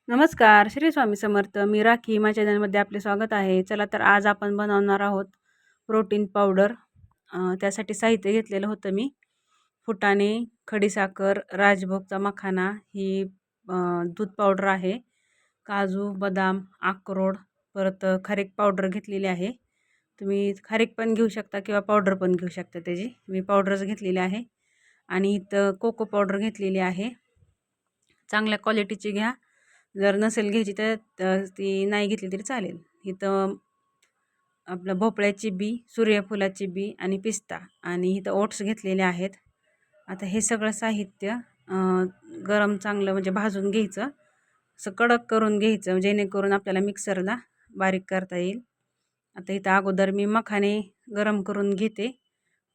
नमस्कार, श्री स्वामी समर्थ. मी राखी. माझ्या चॅनलमध्ये आपले स्वागत आहे. चला तर आज आपण बनवणार आहोत प्रोटीन पावडर. त्यासाठी साहित्य घेतलेलं होतं मी. फुटाणे, खडीसाखर, राजभोगचा मखाना, ही दूध पावडर आहे, काजू, बदाम, अक्रोड, परत खारीक पावडर घेतलेली आहे. तुम्ही खारीक पण घेऊ शकता किंवा पावडर पण घेऊ शकता त्याची. मी पावडरच घेतलेली आहे. आणि इथं कोको पावडर घेतलेली आहे. चांगल्या क्वालिटीची घ्या. जर नसेल घ्यायची तर ती नाही घेतली तरी चालेल. इथं आपलं भोपळ्याची बी, सूर्यफुलाची बी आणि पिस्ता आणि इथं ओट्स घेतलेले आहेत. आता हे सगळं साहित्य गरम चांगलं म्हणजे भाजून घ्यायचं, असं कडक करून घ्यायचं जेणेकरून आपल्याला मिक्सरला बारीक करता येईल. आता इथं अगोदर मी मखाने गरम करून घेते.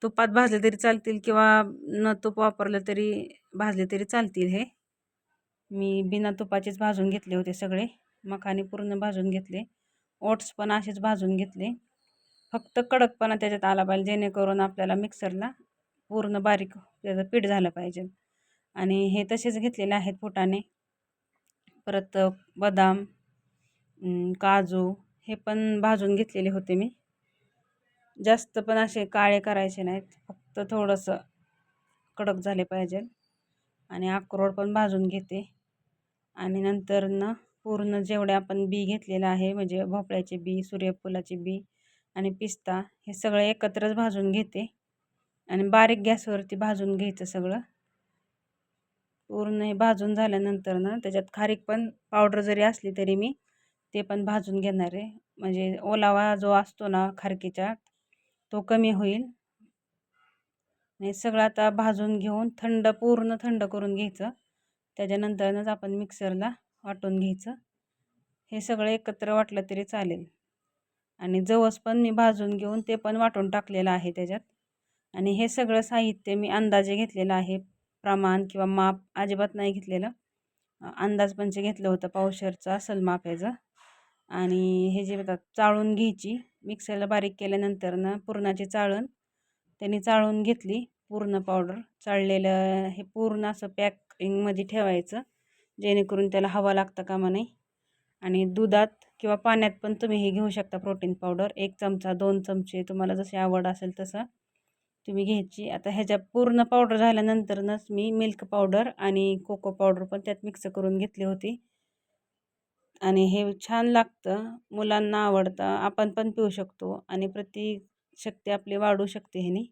तुपात भाजले तरी चालतील किंवा न तूप वापरलं तरी भाजले तरी चालतील. हे मी बिना तुपाचेच भाजून घेतले होते सगळे. मखाने पूर्ण भाजून घेतले, ओट्स पण असेच भाजून घेतले. फक्त कडकपणा त्याच्यात आला पाहिजे जेणेकरून आपल्याला मिक्सरला पूर्ण बारीक त्याचं पीठ झालं पाहिजे. आणि हे तसेच घेतलेले आहेत फुटाणे, परत बदाम, काजू हे पण भाजून घेतलेले होते मी. जास्त पण असे काळे करायचे नाहीत, फक्त थोडंसं कडक झाले पाहिजे. आणि अक्रोड पण भाजून घेते. आणि नंतर पूर्ण जेवढे आपण बी घेतलेलं आहे म्हणजे भोपळ्याचे बी, सूर्यफुलाची बी आणि पिस्ता, हे सगळं एकत्रच भाजून घेते. आणि बारीक गॅसवरती भाजून घ्यायचं सगळं. पूर्ण हे भाजून झाल्यानंतर त्याच्यात खारीक पण पावडर जरी असली तरी मी ते पण भाजून घेणार आहे, म्हणजे ओलावा जो असतो ना खारकीचा तो कमी होईल. हे सगळं आता भाजून घेऊन पूर्ण थंड करून घ्यायचं. त्याच्यानंतरच आपण मिक्सरला वाटून घ्यायचं. हे सगळं एकत्र वाटलं तरी चालेल. आणि जवस पण मी भाजून घेऊन ते पण वाटून टाकलेलं आहे त्याच्यात. आणि हे सगळं साहित्य मी अंदाजे घेतलेलं आहे, प्रमाण किंवा माप अजिबात नाही घेतलेलं. अंदाजपंच घेतलं होतं, पावशेरचं असेल माप याचं. आणि हे जे चाळून घ्यायची, मिक्सरला बारीक केल्यानंतर पुरणाची चाळण त्यांनी चाळून घेतली. पूर्ण पावडर चाळलेलं हे पूर्ण असं पॅकिंगमध्ये ठेवायचं जेणेकरून त्याला हवा लागता कामा नये. आणि दुधात किंवा पाण्यात पण तुम्ही हे घेऊ शकता प्रोटीन पावडर. 1 चमचा, 2 चमचे, तुम्हाला जशी आवड असेल तसं तुम्ही घ्यायची. आता ह्याच्या पूर्ण पावडर झाल्यानंतरच मी मिल्क पावडर आणि कोको पावडर पण त्यात मिक्स करून घेतली होती. आणि हे छान लागतं, मुलांना आवडतं, आपण पण पिऊ शकतो आणि प्रतिशक्ती आपली वाढू शकते ह्याने.